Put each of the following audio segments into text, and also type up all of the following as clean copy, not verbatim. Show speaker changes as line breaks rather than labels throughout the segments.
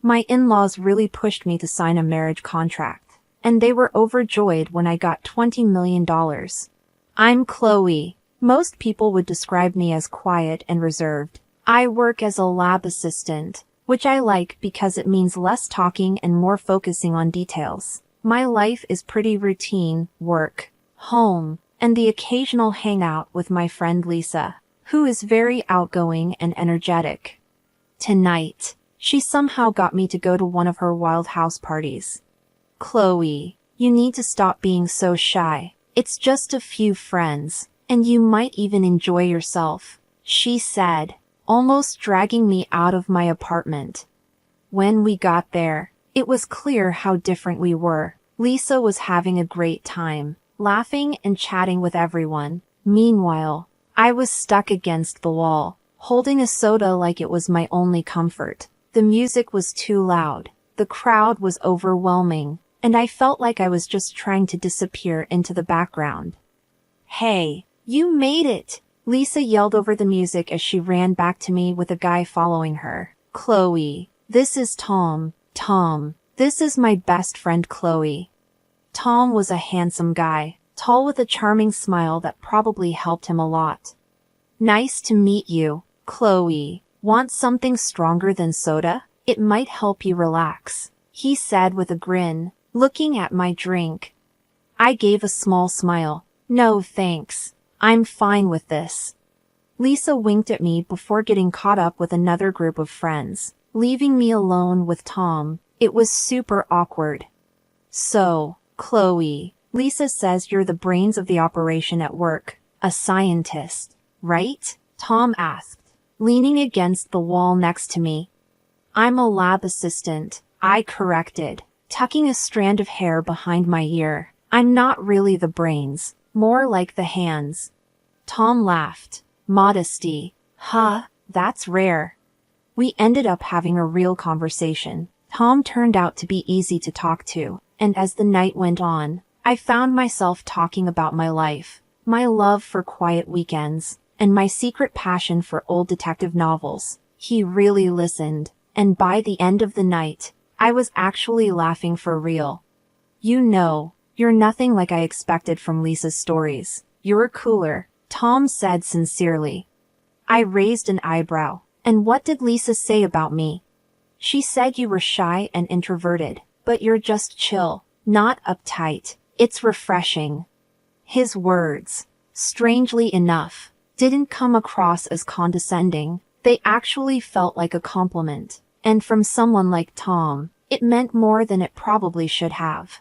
My in-laws really pushed me to sign a marriage contract, and they were overjoyed when I got $20 million. I'm Chloe. Most people would describe me as quiet and reserved. I work as a lab assistant, which I like because it means less talking and more focusing on details. My life is pretty routine: work, home, and the occasional hangout with my friend Lisa, who is very outgoing and energetic. Tonight, she somehow got me to go to one of her wild house parties. Chloe, you need to stop being so shy. It's just a few friends, and you might even enjoy yourself, she said, almost dragging me out of my apartment. When we got there, it was clear how different we were. Lisa was having a great time, laughing and chatting with everyone. Meanwhile, I was stuck against the wall, holding a soda like it was my only comfort. The music was too loud, the crowd was overwhelming, and I felt like I was just trying to disappear into the background. Hey, you made it! Lisa yelled over the music as she ran back to me with a guy following her. Chloe, this is Tom. Tom, this is my best friend Chloe. Tom was a handsome guy, tall with a charming smile that probably helped him a lot. Nice to meet you, Chloe. Want something stronger than soda? It might help you relax, he said with a grin, looking at my drink. I gave a small smile. No thanks. I'm fine with this. Lisa winked at me before getting caught up with another group of friends, leaving me alone with Tom. It was super awkward. So, Chloe, Lisa says you're the brains of the operation at work, a scientist, right? Tom asked, leaning against the wall next to me. I'm a lab assistant, I corrected, tucking a strand of hair behind my ear. I'm not really the brains, more like the hands. Tom laughed. Modesty. Huh, that's rare. We ended up having a real conversation. Tom turned out to be easy to talk to, and as the night went on, I found myself talking about my life, my love for quiet weekends, and my secret passion for old detective novels. He really listened, and by the end of the night, I was actually laughing for real. You know, you're nothing like I expected from Lisa's stories. You're cooler, Tom said sincerely. I raised an eyebrow. And what did Lisa say about me? She said you were shy and introverted, but you're just chill, not uptight. It's refreshing. His words, strangely enough, didn't come across as condescending. They actually felt like a compliment. And from someone like Tom, it meant more than it probably should have.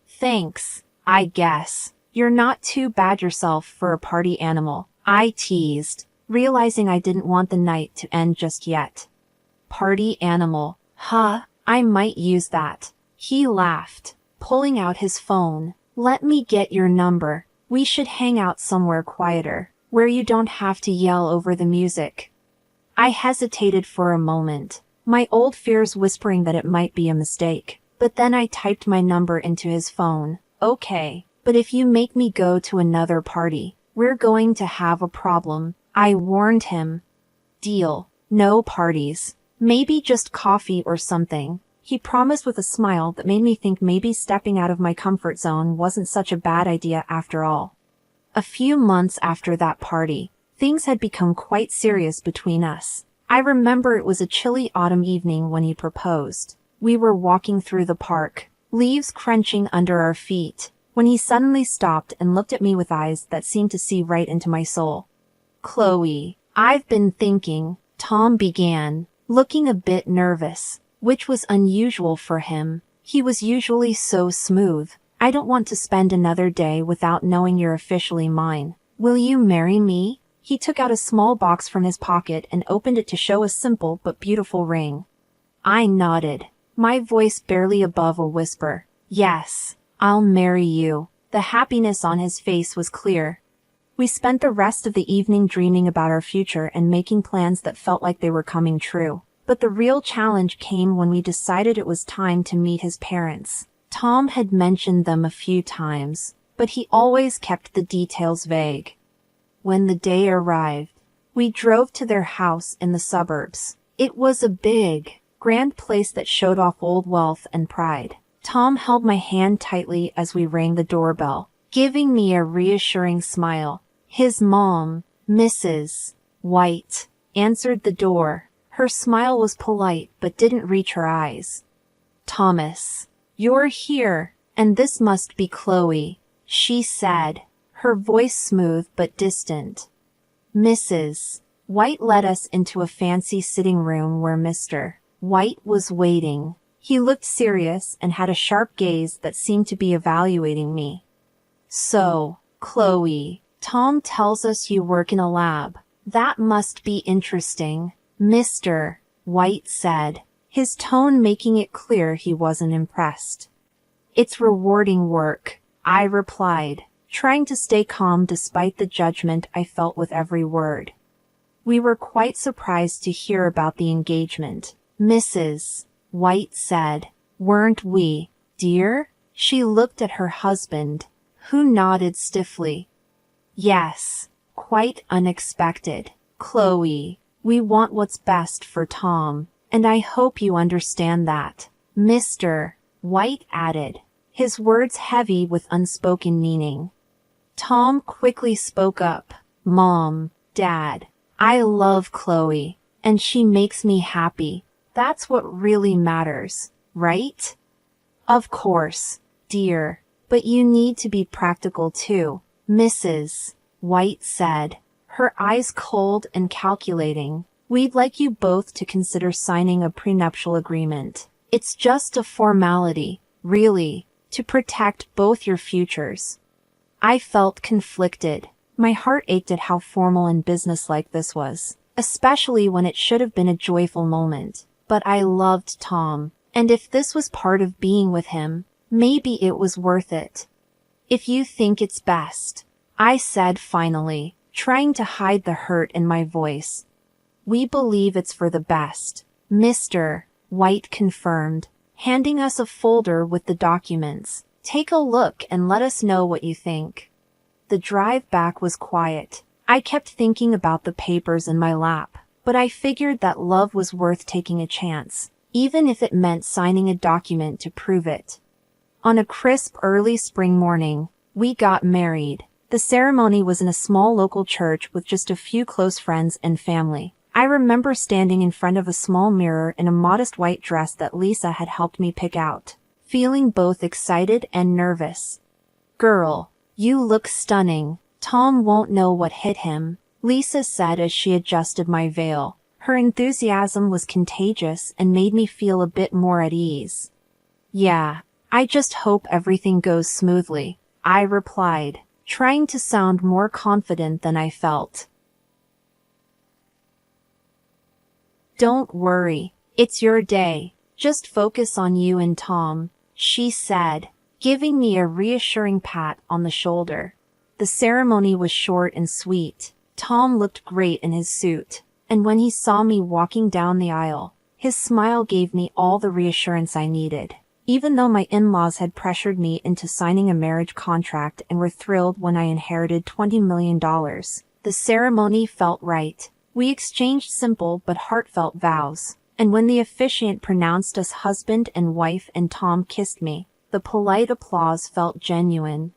Thanks, I guess. You're not too bad yourself for a party animal, I teased, realizing I didn't want the night to end just yet. Party animal, huh? I might use that. He laughed, pulling out his phone. Let me get your number. We should hang out somewhere quieter, where you don't have to yell over the music. I hesitated for a moment, my old fears whispering that it might be a mistake, but then I typed my number into his phone. Okay, but if you make me go to another party, we're going to have a problem, I warned him. Deal. No parties. Maybe just coffee or something. He promised with a smile that made me think maybe stepping out of my comfort zone wasn't such a bad idea after all. A few months after that party, things had become quite serious between us. I remember it was a chilly autumn evening when he proposed. We were walking through the park, leaves crunching under our feet, when he suddenly stopped and looked at me with eyes that seemed to see right into my soul. Chloe, I've been thinking, Tom began, looking a bit nervous, which was unusual for him. He was usually so smooth. I don't want to spend another day without knowing you're officially mine. Will you marry me? He took out a small box from his pocket and opened it to show a simple but beautiful ring. I nodded, my voice barely above a whisper. Yes, I'll marry you. The happiness on his face was clear. We spent the rest of the evening dreaming about our future and making plans that felt like they were coming true. But the real challenge came when we decided it was time to meet his parents. Tom had mentioned them a few times, but he always kept the details vague. When the day arrived, we drove to their house in the suburbs. It was a big, grand place that showed off old wealth and pride. Tom held my hand tightly as we rang the doorbell, giving me a reassuring smile. His mom, Mrs. White, answered the door. Her smile was polite but didn't reach her eyes. "Thomas, you're here, and this must be Chloe," she said, her voice smooth but distant. Mrs. White led us into a fancy sitting room where Mr. White was waiting. He looked serious and had a sharp gaze that seemed to be evaluating me. "So, Chloe, Tom tells us you work in a lab. That must be interesting," Mr. White said, his tone making it clear he wasn't impressed. "It's rewarding work," I replied, trying to stay calm despite the judgment I felt with every word. "We were quite surprised to hear about the engagement," Mrs. White said. "Weren't we, dear?" She looked at her husband, who nodded stiffly. "Yes, quite unexpected, Chloe. We want what's best for Tom, and I hope you understand that," Mr. White added, his words heavy with unspoken meaning. Tom quickly spoke up. "Mom, Dad, I love Chloe, and she makes me happy. That's what really matters, right?" "Of course, dear, but you need to be practical too," Mrs. White said, her eyes cold and calculating. "We'd like you both to consider signing a prenuptial agreement. It's just a formality, really, to protect both your futures." I felt conflicted. My heart ached at how formal and businesslike this was, especially when it should have been a joyful moment. But I loved Tom, and if this was part of being with him, maybe it was worth it. "If you think it's best," I said finally, trying to hide the hurt in my voice. "We believe it's for the best," Mr. White confirmed, handing us a folder with the documents. "Take a look and let us know what you think." The drive back was quiet. I kept thinking about the papers in my lap, but I figured that love was worth taking a chance, even if it meant signing a document to prove it. On a crisp early spring morning, we got married. The ceremony was in a small local church with just a few close friends and family. I remember standing in front of a small mirror in a modest white dress that Lisa had helped me pick out, feeling both excited and nervous. "Girl, you look stunning. Tom won't know what hit him," Lisa said as she adjusted my veil. Her enthusiasm was contagious and made me feel a bit more at ease. "Yeah, I just hope everything goes smoothly," I replied, trying to sound more confident than I felt. "Don't worry, it's your day. Just focus on you and Tom," she said, giving me a reassuring pat on the shoulder. The ceremony was short and sweet. Tom looked great in his suit, and when he saw me walking down the aisle, his smile gave me all the reassurance I needed. Even though my in-laws had pressured me into signing a marriage contract and were thrilled when I inherited $20 million, the ceremony felt right. We exchanged simple but heartfelt vows, and when the officiant pronounced us husband and wife and Tom kissed me, the polite applause felt genuine.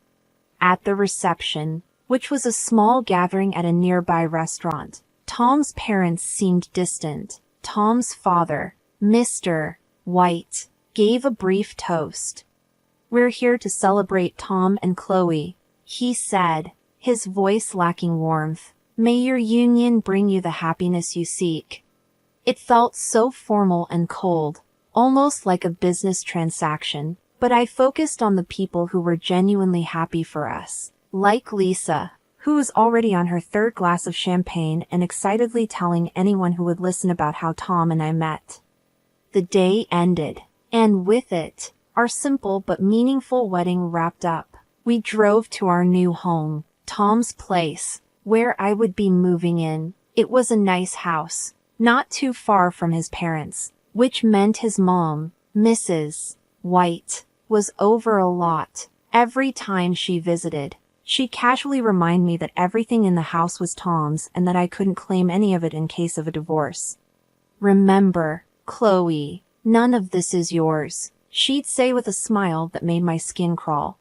At the reception, which was a small gathering at a nearby restaurant, Tom's parents seemed distant. Tom's father, Mr. White, gave a brief toast. "We're here to celebrate Tom and Chloe," he said, his voice lacking warmth. "May your union bring you the happiness you seek." It felt so formal and cold, almost like a business transaction, but I focused on the people who were genuinely happy for us, like Lisa, who was already on her third glass of champagne and excitedly telling anyone who would listen about how Tom and I met. The day ended, and with it, our simple but meaningful wedding wrapped up. We drove to our new home, Tom's place, where I would be moving in. It was a nice house, not too far from his parents, which meant his mom, Mrs. White, was over a lot. Every time she visited, she casually reminded me that everything in the house was Tom's and that I couldn't claim any of it in case of a divorce. "Remember, Chloe, none of this is yours, she'd say with a smile that made my skin crawl.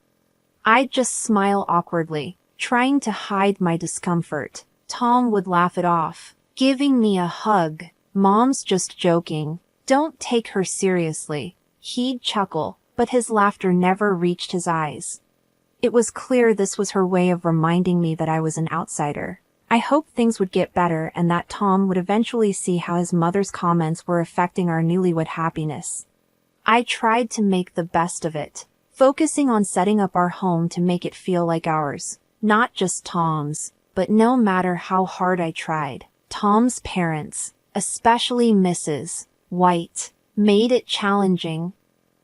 I'd just smile awkwardly, trying to hide my discomfort. Tom would laugh it off, giving me a hug. Mom's just joking. Don't take her seriously. He'd chuckle, but his laughter never reached his eyes. It was clear this was her way of reminding me that I was an outsider. I hoped things would get better and that Tom would eventually see how his mother's comments were affecting our newlywed happiness. I tried to make the best of it, focusing on setting up our home to make it feel like ours, not just Tom's. But no matter how hard I tried, Tom's parents, especially Mrs. White, made it challenging.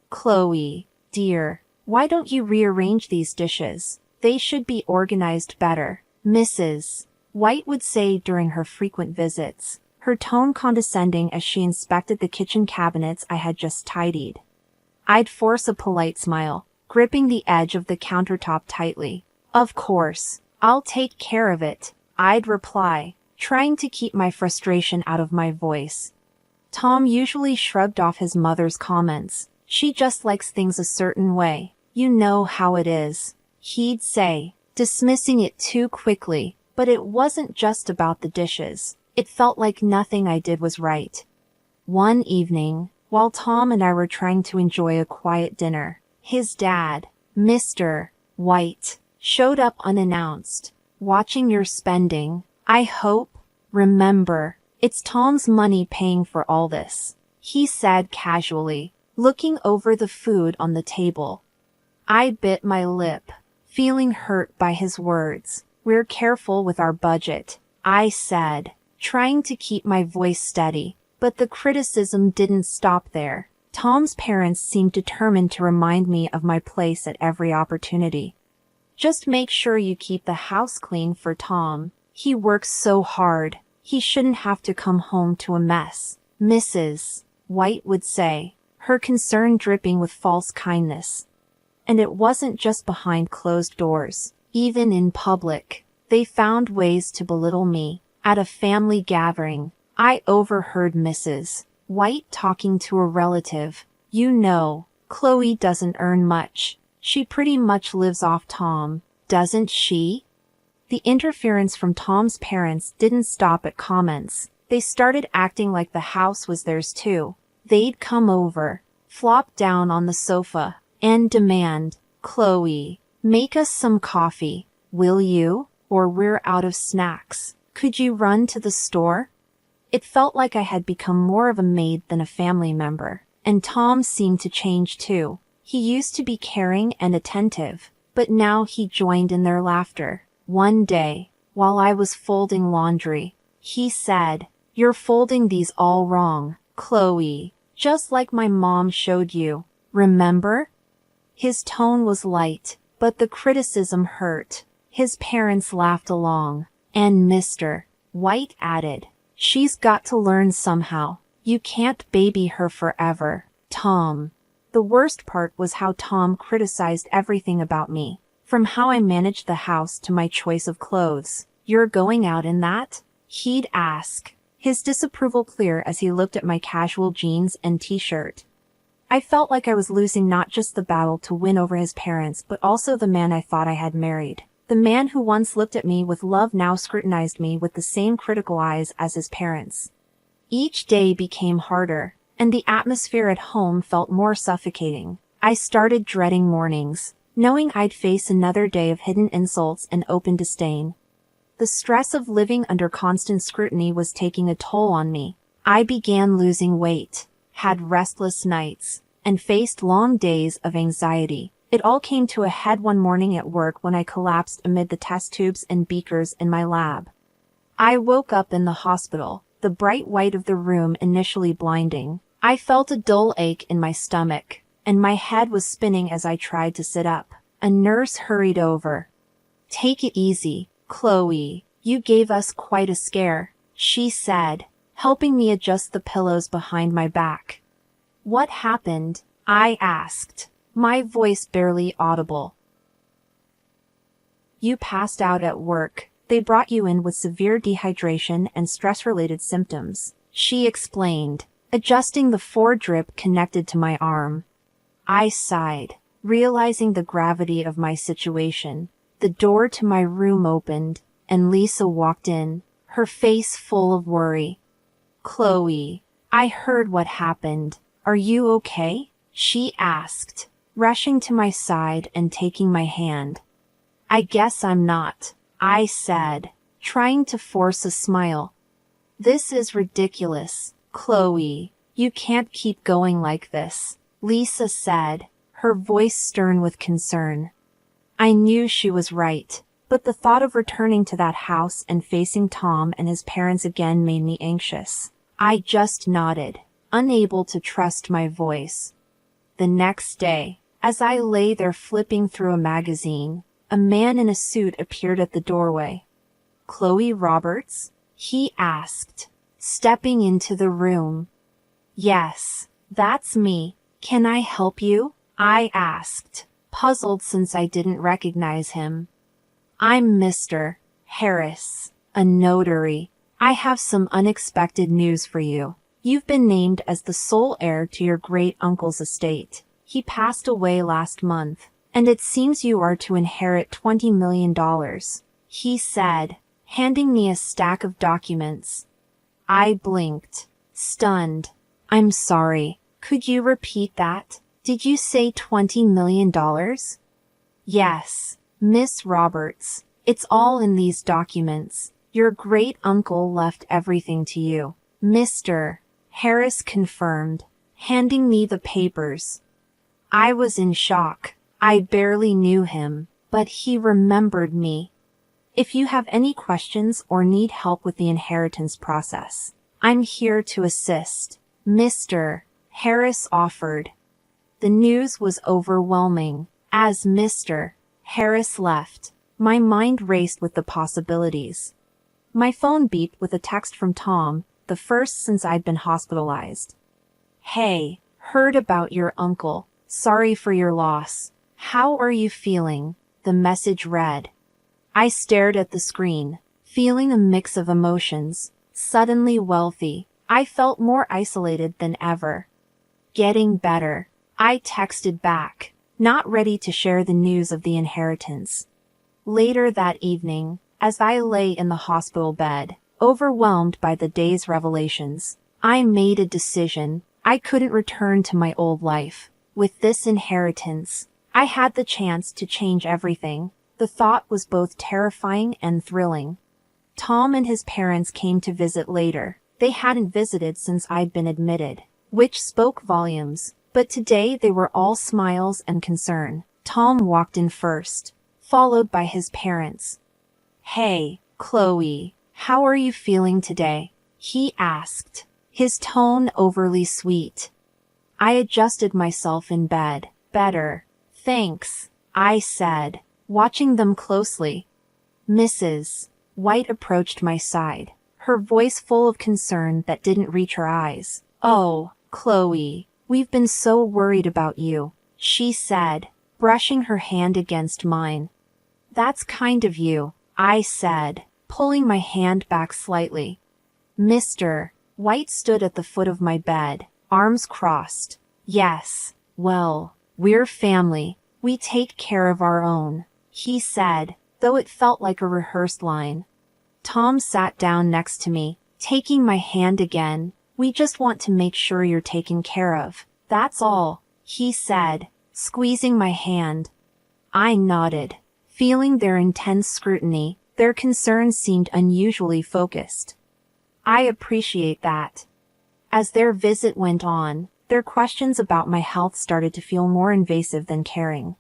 Chloe, dear, why don't you rearrange these dishes? They should be organized better, Mrs. White would say during her frequent visits, her tone condescending as she inspected the kitchen cabinets I had just tidied. I'd force a polite smile, gripping the edge of the countertop tightly. Of course, I'll take care of it, I'd reply, trying to keep my frustration out of my voice. Tom usually shrugged off his mother's comments. She just likes things a certain way. You know how it is, he'd say, dismissing it too quickly. But it wasn't just about the dishes. It felt like nothing I did was right. One evening, while Tom and I were trying to enjoy a quiet dinner, his dad, Mr. White, showed up unannounced. Watching your spending, I hope. Remember, it's Tom's money paying for all this, he said casually, looking over the food on the table. I bit my lip, feeling hurt by his words. We're careful with our budget, I said, trying to keep my voice steady, but the criticism didn't stop there. Tom's parents seemed determined to remind me of my place at every opportunity. Just make sure you keep the house clean for Tom. He works so hard. He shouldn't have to come home to a mess, Mrs. White would say, her concern dripping with false kindness. And it wasn't just behind closed doors. Even in public, they found ways to belittle me. At a family gathering, I overheard Mrs. White talking to a relative. You know, Chloe doesn't earn much. She pretty much lives off Tom, doesn't she? The interference from Tom's parents didn't stop at comments. They started acting like the house was theirs too. They'd come over, flop down on the sofa, and demand, Chloe, make us some coffee, will you? Or we're out of snacks. Could you run to the store? It felt like I had become more of a maid than a family member. And Tom seemed to change too. He used to be caring and attentive, but now he joined in their laughter. One day, while I was folding laundry, he said, "You're folding these all wrong, Chloe, just like my mom showed you. Remember?" His tone was light, but the criticism hurt. His parents laughed along, and Mr. White added, "She's got to learn somehow. You can't baby her forever, Tom." The worst part was how Tom criticized everything about me, from how I managed the house to my choice of clothes. "You're going out in that?" he'd ask, his disapproval clear as he looked at my casual jeans and t-shirt. I felt like I was losing not just the battle to win over his parents but also the man I thought I had married. The man who once looked at me with love now scrutinized me with the same critical eyes as his parents. Each day became harder, and the atmosphere at home felt more suffocating. I started dreading mornings, knowing I'd face another day of hidden insults and open disdain. The stress of living under constant scrutiny was taking a toll on me. I began losing weight, had restless nights, and faced long days of anxiety. It all came to a head one morning at work when I collapsed amid the test tubes and beakers in my lab. I woke up in the hospital, the bright white of the room initially blinding. I felt a dull ache in my stomach, and my head was spinning as I tried to sit up. A nurse hurried over. "Take it easy, Chloe. You gave us quite a scare," she said, helping me adjust the pillows behind my back. "What happened?" I asked, my voice barely audible. "You passed out at work. They brought you in with severe dehydration and stress-related symptoms," she explained, adjusting the foredrip connected to my arm. I sighed, realizing the gravity of my situation. The door to my room opened, and Lisa walked in, her face full of worry. "Chloe, I heard what happened. Are you okay?" she asked, rushing to my side and taking my hand. "I guess I'm not," I said, trying to force a smile. "This is ridiculous, Chloe. You can't keep going like this," Lisa said, her voice stern with concern. I knew she was right, but the thought of returning to that house and facing Tom and his parents again made me anxious. I just nodded, unable to trust my voice. The next day, as I lay there flipping through a magazine, a man in a suit appeared at the doorway. "Chloe Roberts?" he asked, stepping into the room. "Yes, that's me. Can I help you?" I asked, puzzled since I didn't recognize him. "I'm Mr. Harris, a notary. I have some unexpected news for you. You've been named as the sole heir to your great-uncle's estate. He passed away last month, and it seems you are to inherit $20 million, he said, handing me a stack of documents. I blinked, stunned. "I'm sorry. Could you repeat that? Did you say $20 million? "Yes, Miss Roberts. It's all in these documents. Your great-uncle left everything to you," Mr. Harris confirmed, handing me the papers. I was in shock. I barely knew him, but he remembered me. "If you have any questions or need help with the inheritance process, I'm here to assist," Mr. Harris offered. The news was overwhelming. As Mr. Harris left, my mind raced with the possibilities. My phone beeped with a text from Tom, the first since I'd been hospitalized. "Hey, heard about your uncle. Sorry for your loss. How are you feeling?" the message read. I stared at the screen, feeling a mix of emotions. Suddenly wealthy, I felt more isolated than ever. "Getting better," I texted back, not ready to share the news of the inheritance. Later that evening, as I lay in the hospital bed, overwhelmed by the day's revelations, I made a decision. I couldn't return to my old life. With this inheritance, I had the chance to change everything. The thought was both terrifying and thrilling. Tom and his parents came to visit later. They hadn't visited since I'd been admitted, which spoke volumes. But today they were all smiles and concern. Tom walked in first, followed by his parents. "Hey, Chloe, how are you feeling today?" he asked, his tone overly sweet. I adjusted myself in bed. "Better, thanks," I said, watching them closely. Mrs. White approached my side, her voice full of concern that didn't reach her eyes. "Oh, Chloe, we've been so worried about you," she said, brushing her hand against mine. "That's kind of you," I said, pulling my hand back slightly. Mr. White stood at the foot of my bed, arms crossed. "Yes, well, we're family. We take care of our own," he said, though it felt like a rehearsed line. Tom sat down next to me, taking my hand again. "We just want to make sure you're taken care of. That's all," he said, squeezing my hand. I nodded, feeling their intense scrutiny. Their concerns seemed unusually focused. I appreciate that. As their visit went on, their questions about my health started to feel more invasive than caring.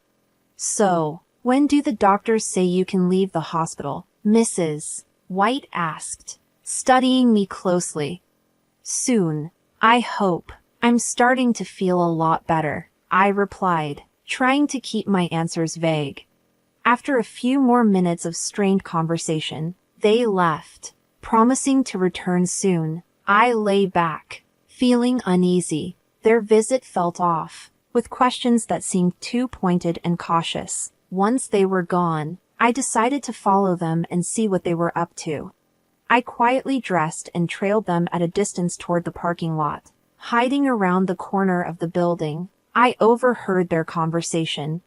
"So, when do the doctors say you can leave the hospital?" Mrs. White asked, studying me closely. "Soon, I hope. I'm starting to feel a lot better," I replied, trying to keep my answers vague. After a few more minutes of strained conversation, they left, promising to return soon. I lay back, feeling uneasy. Their visit felt off, with questions that seemed too pointed and cautious. Once they were gone, I decided to follow them and see what they were up to. I quietly dressed and trailed them at a distance toward the parking lot. hiding around the corner of the building. I overheard their conversation.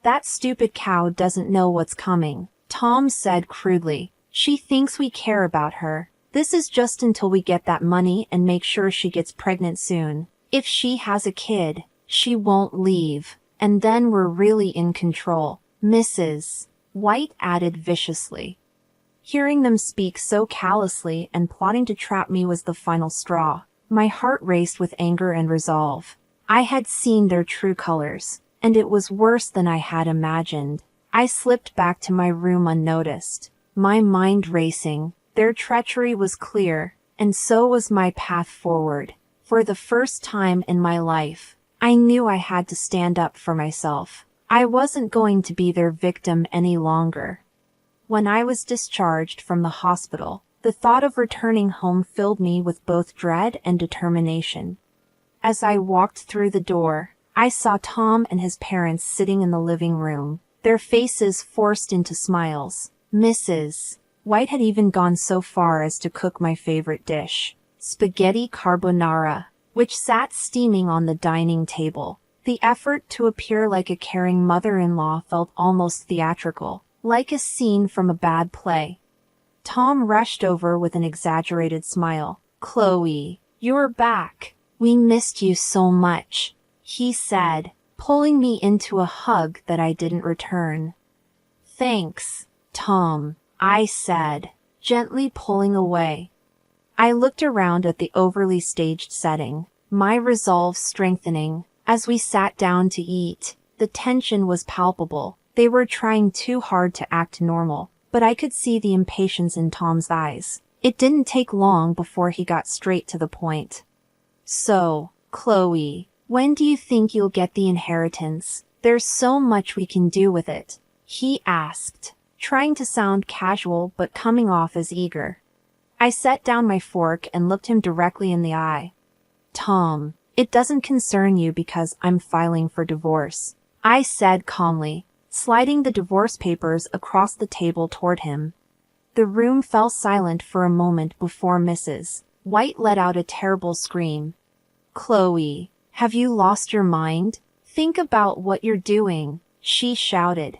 "That stupid cow doesn't know what's coming," Tom said crudely. "She thinks we care about her. This is just until we get that money and make sure she gets pregnant soon. If she has a kid, she won't leave, and then we're really in control." Mrs. White added viciously. Hearing them speak so callously and plotting to trap me was the final straw. My heart raced with anger and resolve. I had seen their true colors, and it was worse than I had imagined. I slipped back to my room unnoticed, my mind racing. Their treachery was clear, and so was my path forward. For the first time in my life, I knew I had to stand up for myself. I wasn't going to be their victim any longer. When I was discharged from the hospital, the thought of returning home filled me with both dread and determination. As I walked through the door, I saw Tom and his parents sitting in the living room, their faces forced into smiles. Mrs. White had even gone so far as to cook my favorite dish, spaghetti carbonara, which sat steaming on the dining table. The effort to appear like a caring mother-in-law felt almost theatrical, like a scene from a bad play. Tom rushed over with an exaggerated smile. "Chloe, you're back. We missed you so much," he said, pulling me into a hug that I didn't return. "Thanks, Tom," I said, gently pulling away. I looked around at the overly staged setting, my resolve strengthening. As we sat down to eat, the tension was palpable. They were trying too hard to act normal, but I could see the impatience in Tom's eyes. It didn't take long before he got straight to the point. "So, Chloe, when do you think you'll get the inheritance? There's so much we can do with it," he asked, trying to sound casual but coming off as eager. I set down my fork and looked him directly in the eye. "Tom, it doesn't concern you because I'm filing for divorce," I said calmly, sliding the divorce papers across the table toward him. The room fell silent for a moment before Mrs. White let out a terrible scream. "Chloe, have you lost your mind? Think about what you're doing," she shouted.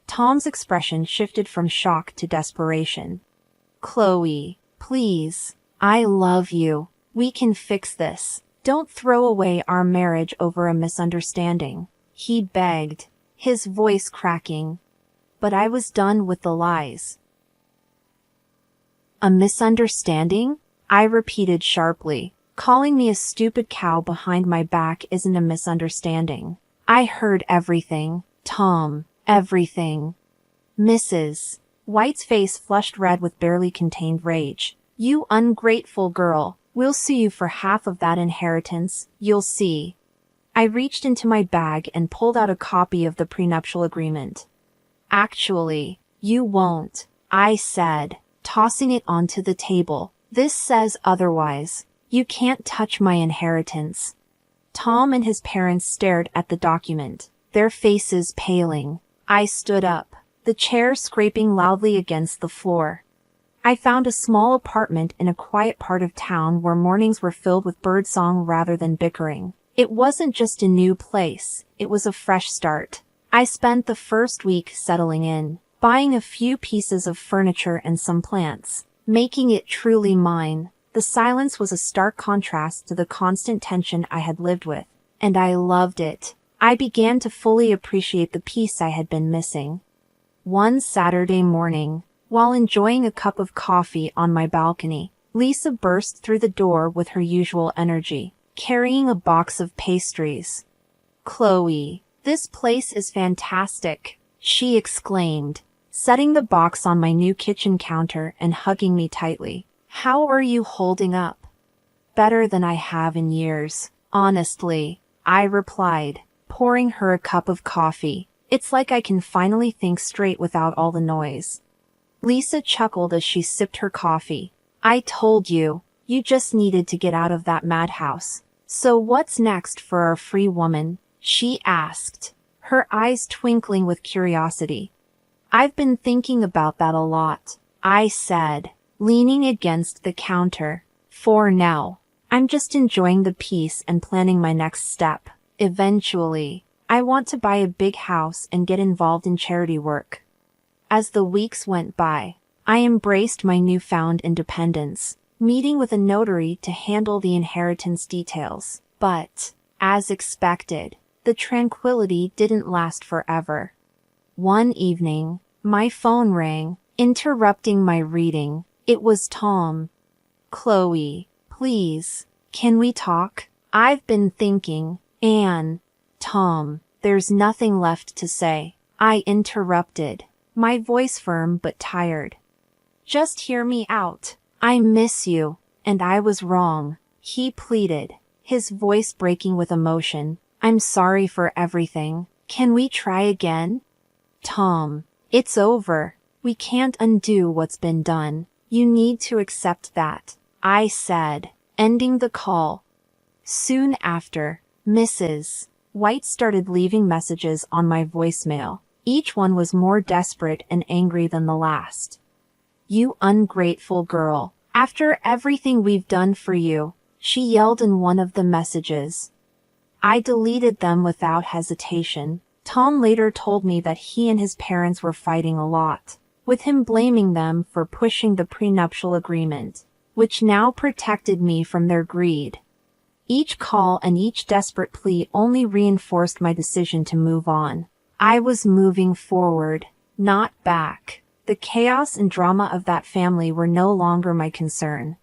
Tom's expression shifted from shock to desperation. "Chloe, please, I love you. We can fix this. Don't throw away our marriage over a misunderstanding," he begged, his voice cracking. But I was done with the lies. "A misunderstanding?" I repeated sharply. "Calling me a stupid cow behind my back isn't a misunderstanding. I heard everything, Tom, everything." Mrs. White's face flushed red with barely contained rage. "You ungrateful girl. We'll sue you for half of that inheritance, you'll see." I reached into my bag and pulled out a copy of the prenuptial agreement. "Actually, you won't," I said, tossing it onto the table. "This says otherwise. You can't touch my inheritance." Tom and his parents stared at the document, their faces paling. I stood up, the chair scraping loudly against the floor. I found a small apartment in a quiet part of town where mornings were filled with birdsong rather than bickering. It wasn't just a new place, it was a fresh start. I spent the first week settling in, buying a few pieces of furniture and some plants, making it truly mine. The silence was a stark contrast to the constant tension I had lived with, and I loved it. I began to fully appreciate the peace I had been missing. One Saturday morning, while enjoying a cup of coffee on my balcony, Lisa burst through the door with her usual energy, carrying a box of pastries. "Chloe, this place is fantastic," she exclaimed, setting the box on my new kitchen counter and hugging me tightly. "How are you holding up?" "Better than I have in years, honestly," I replied, pouring her a cup of coffee. "It's like I can finally think straight without all the noise." Lisa chuckled as she sipped her coffee. "I told you, you just needed to get out of that madhouse. So what's next for our free woman?" she asked, her eyes twinkling with curiosity. "I've been thinking about that a lot," I said, leaning against the counter. "For now, I'm just enjoying the peace and planning my next step. Eventually, I want to buy a big house and get involved in charity work. As the weeks went by, I embraced my newfound independence, meeting with a notary to handle the inheritance details. But, as expected, the tranquility didn't last forever. One evening, my phone rang, interrupting my reading. It was Tom. "Chloe, please, can we talk? I've been thinking." "Anne." "Tom, there's nothing left to say," I interrupted, my voice firm but tired. "Just hear me out. I miss you, and I was wrong," he pleaded, his voice breaking with emotion. "I'm sorry for everything. Can we try again?" "Tom, it's over. We can't undo what's been done. You need to accept that," I said, ending the call. Soon after, Mrs. White started leaving messages on my voicemail. Each one was more desperate and angry than the last. "You ungrateful girl. After everything we've done for you," she yelled in one of the messages. I deleted them without hesitation. Tom later told me that he and his parents were fighting a lot, with him blaming them for pushing the prenuptial agreement, which now protected me from their greed. Each call and each desperate plea only reinforced my decision to move on. I was moving forward, not back. The chaos and drama of that family were no longer my concern.